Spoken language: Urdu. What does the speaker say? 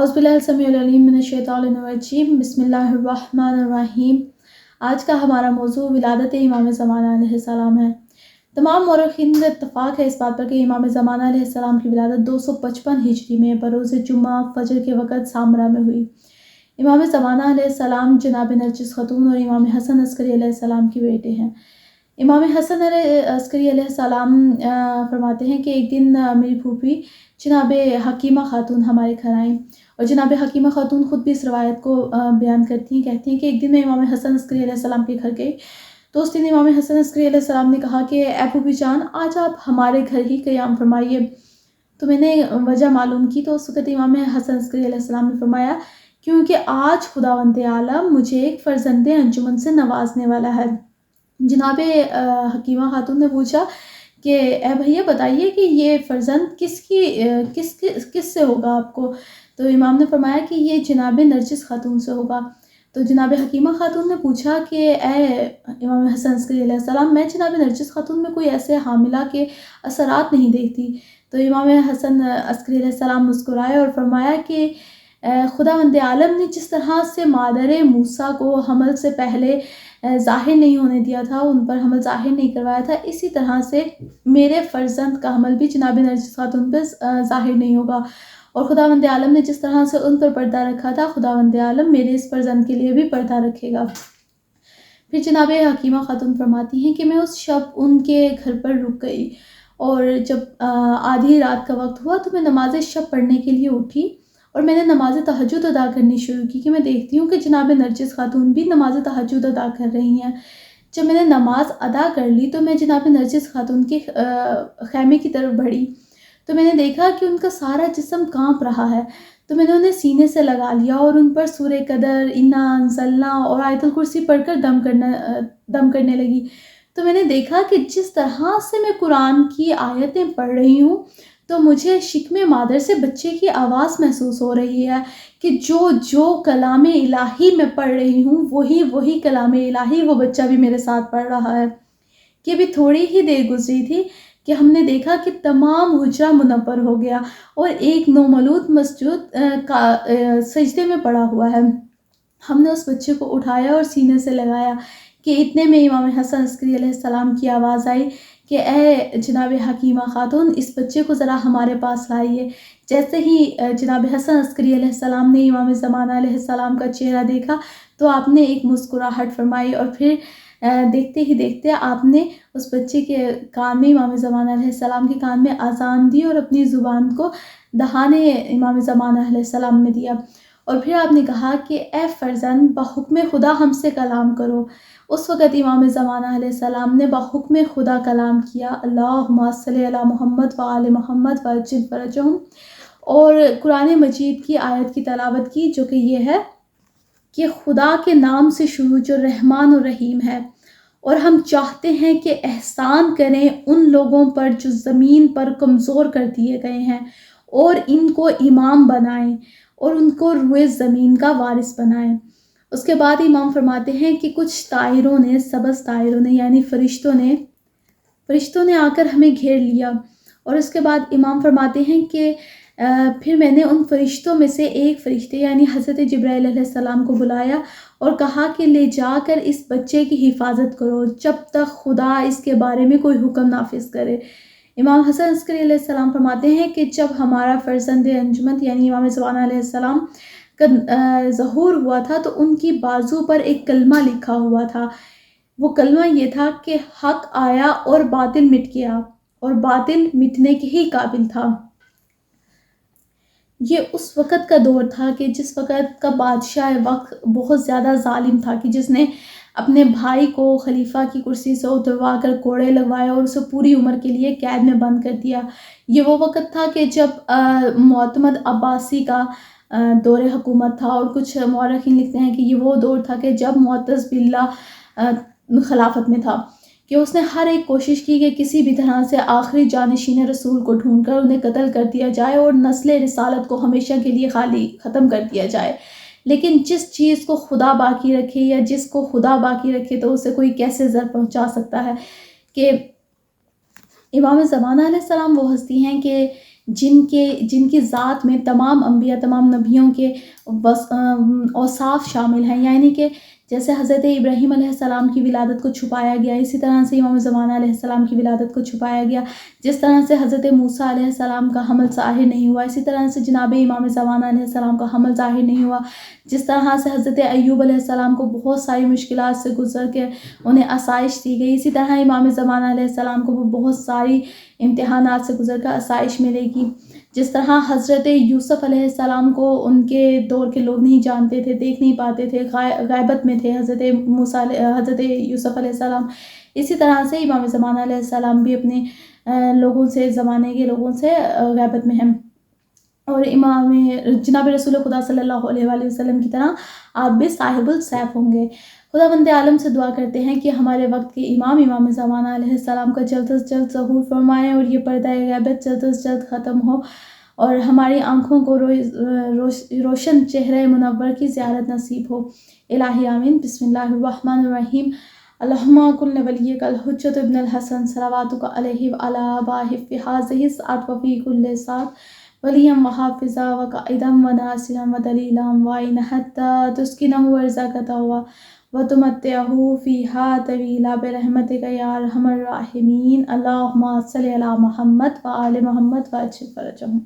اعوذ باللہ السمیع العلیم من الشیطان الرجیم، بسم اللہ الرحمن الرحیم۔ آج کا ہمارا موضوع ولادت امام زمانہ علیہ السلام ہے۔ تمام مورخین میں اتفاق ہے اس بات پر کہ امام زمانہ علیہ السلام کی ولادت 255 ہجری میں بروز جمعہ فجر کے وقت سامرا میں ہوئی۔ امام زمانہ علیہ السلام جناب نرجس خاتون اور امام حسن عسکری علیہ السلام کی بیٹے ہیں۔ امام حسن عسکری علیہ السلام فرماتے ہیں کہ ایک دن میری پھوپھی جناب حکیمہ خاتون ہمارے گھر آئیں، اور جناب حکیمہ خاتون خود بھی اس روایت کو بیان کرتی ہیں۔ کہتی ہیں کہ ایک دن میں امام حسن عسکری علیہ السلام کے گھر گئی تو اس دن امام حسن عسکری علیہ السلام نے کہا کہ اے پھوپھی جان، آج آپ ہمارے گھر ہی قیام فرمائیے۔ تو میں نے وجہ معلوم کی تو اس وقت امام حسن عسکری علیہ السلام نے فرمایا کیونکہ آج خداوند عالم مجھے ایک فرزند انجمن سے نوازنے والا ہے۔ جناب حکیمہ خاتون نے پوچھا کہ اے بھیا بتائیے کہ یہ فرزند کس سے ہوگا آپ کو؟ تو امام نے فرمایا کہ یہ جناب نرجس خاتون سے ہوگا۔ تو جناب حکیمہ خاتون نے پوچھا کہ اے امام حسن عسکری علیہ السلام، میں جناب نرجس خاتون میں کوئی ایسے حاملہ کے اثرات نہیں دیکھتی۔ تو امام حسن عسکری علیہ السلام مسکرائے اور فرمایا کہ خداوند عالم نے جس طرح سے مادر موسیٰ کو حمل سے پہلے ظاہر نہیں ہونے دیا تھا، ان پر حمل ظاہر نہیں کروایا تھا، اسی طرح سے میرے فرزند کا حمل بھی جناب نرجس خاتون پہ ظاہر نہیں ہوگا، اور خداوند عالم نے جس طرح سے ان پر پردہ رکھا تھا، خداوند عالم میرے اس فرزند کے لیے بھی پردہ رکھے گا۔ پھر جناب حکیمہ خاتون فرماتی ہیں کہ میں اس شب ان کے گھر پر رک گئی، اور جب آدھی رات کا وقت ہوا تو میں نماز شب پڑھنے کے لیے اٹھی، اور میں نے نماز تہجد ادا کرنی شروع کی کہ میں دیکھتی ہوں کہ جناب نرجس خاتون بھی نماز تہجد ادا کر رہی ہیں۔ جب میں نے نماز ادا کر لی تو میں جناب نرجس خاتون کے خیمے کی طرف بڑھی تو میں نے دیکھا کہ ان کا سارا جسم کانپ رہا ہے۔ تو میں نے انہیں سینے سے لگا لیا اور ان پر سورہ قدر، انا انزلنا اور آیت الکرسی پڑھ کر دم کرنے لگی۔ تو میں نے دیکھا کہ جس طرح سے میں قرآن کی آیتیں پڑھ رہی ہوں تو مجھے شکم مادر سے بچے کی آواز محسوس ہو رہی ہے کہ جو کلام الہی میں پڑھ رہی ہوں وہی کلام الہی وہ بچہ بھی میرے ساتھ پڑھ رہا ہے۔ کہ ابھی تھوڑی ہی دیر گزری تھی کہ ہم نے دیکھا کہ تمام حجرہ منور ہو گیا اور ایک نومولود مسجود سجدے میں پڑا ہوا ہے۔ ہم نے اس بچے کو اٹھایا اور سینے سے لگایا کہ اتنے میں امام حسن عسکری علیہ السلام کی آواز آئی کہ اے جناب حکیمہ خاتون، اس بچے کو ذرا ہمارے پاس لائیے۔ جیسے ہی جناب حسن عسکری علیہ السلام نے امام زمانہ علیہ السلام کا چہرہ دیکھا تو آپ نے ایک مسکراہٹ فرمائی، اور پھر دیکھتے ہی دیکھتے آپ نے اس بچے کے کان میں، امام زمانہ علیہ السلام کے کان میں اذان دی اور اپنی زبان کو دہانے امام زمانہ علیہ السلام میں دیا، اور پھر آپ نے کہا کہ اے فرزند، بحکم خدا ہم سے کلام کرو۔ اس وقت امام زمانہ علیہ السلام نے بحکم خدا کلام کیا، اللہم صلی علی محمد وآل محمد وعجل فرجہم، اور قرآن مجید کی آیت کی تلاوت کی جو کہ یہ ہے کہ خدا کے نام سے شروع جو رحمان و رحیم ہے، اور ہم چاہتے ہیں کہ احسان کریں ان لوگوں پر جو زمین پر کمزور کر دیے گئے ہیں، اور ان کو امام بنائیں اور ان کو روئے زمین کا وارث بنائیں۔ اس کے بعد امام فرماتے ہیں کہ کچھ طائروں نے، سبز طائروں نے یعنی فرشتوں نے آ کر ہمیں گھیر لیا، اور اس کے بعد امام فرماتے ہیں کہ پھر میں نے ان فرشتوں میں سے ایک فرشتے یعنی حضرت جبرائیل علیہ السلام کو بلایا اور کہا کہ لے جا کر اس بچے کی حفاظت کرو جب تک خدا اس کے بارے میں کوئی حکم نافذ کرے۔ امام حسن عسکری علیہ السلام فرماتے ہیں کہ جب ہمارا فرزند انجمن یعنی امام زمانہ علیہ السلام کا ظہور ہوا تھا تو ان کی بازو پر ایک کلمہ لکھا ہوا تھا۔ وہ کلمہ یہ تھا کہ حق آیا اور باطل مٹ گیا، اور باطل مٹنے کے ہی قابل تھا۔ یہ اس وقت کا دور تھا کہ جس وقت کا بادشاہ وقت بہت زیادہ ظالم تھا، کہ جس نے اپنے بھائی کو خلیفہ کی کرسی سے اتروا کر کوڑے لگوائے اور اسے پوری عمر کے لیے قید میں بند کر دیا۔ یہ وہ وقت تھا کہ جب معتمد عباسی کا دور حکومت تھا، اور کچھ مورخین لکھتے ہیں کہ یہ وہ دور تھا کہ جب معتز باللہ خلافت میں تھا، کہ اس نے ہر ایک کوشش کی کہ کسی بھی طرح سے آخری جانشین رسول کو ڈھونڈ کر انہیں قتل کر دیا جائے اور نسل رسالت کو ہمیشہ کے لیے خالی ختم کر دیا جائے۔ لیکن جس چیز کو خدا باقی رکھے یا جس کو خدا باقی رکھے تو اسے کوئی کیسے زر پہنچا سکتا ہے، کہ امام زمانہ علیہ السلام وہ ہستی ہیں کہ جن کی ذات میں تمام انبیاء تمام نبیوں کے اوصاف شامل ہیں، یعنی کہ جیسے حضرت ابراہیم علیہ السلام کی ولادت کو چھپایا گیا، اسی طرح سے امام زمانہ علیہ السلام کی ولادت کو چھپایا گیا، جس طرح سے حضرت موسیٰ علیہ السلام کا حمل ظاہر نہیں ہوا، اسی طرح سے جناب امام زمانہ علیہ السلام کا حمل ظاہر نہیں ہوا، جس طرح سے حضرت ایوب علیہ السلام کو بہت ساری مشکلات سے گزر کے انہیں آسائش دی گئی، اسی طرح امام زمانہ علیہ السلام کو بہت ساری امتحانات سے گزر کر آسائش ملے گی۔ جس طرح حضرت یوسف علیہ السلام کو ان کے دور کے لوگ نہیں جانتے تھے، دیکھ نہیں پاتے تھے، غیبت میں تھے حضرت یوسف علیہ السلام، اسی طرح سے امام زمانہ علیہ السلام بھی اپنے لوگوں سے، زمانے کے لوگوں سے غیبت میں ہیں، اور امام جناب رسول خدا صلی اللہ علیہ وآلہ وسلم کی طرح آپ بھی صاحب السیف ہوں گے۔ خداوند عالم سے دعا کرتے ہیں کہ ہمارے وقت کے امام زمانہ علیہ السلام کا جلد از جلد ظہور فرمائے، اور یہ پردہ غیبت جلد از جلد ختم ہو، اور ہماری آنکھوں کو روشن چہرہ منور کی زیارت نصیب ہو۔ الہی آمین۔ بسم اللہ الرحمن الرحیم۔ اللہم کن ولیک الحجۃ ابن الحسن صلواتک علیہ وعلی آبائہ فی ہذہ الساعۃ وفی کل ساعۃ ولیا وحافظا وقائدا وناصرا ودلیلا وعینا حتی تسکنہ ارضک طوعا وتمتعہ فیہا طویلا برحمتک یا ارحم الراحمین۔ اللہم صلی علی محمد وآل محمد وعجل فرجہم۔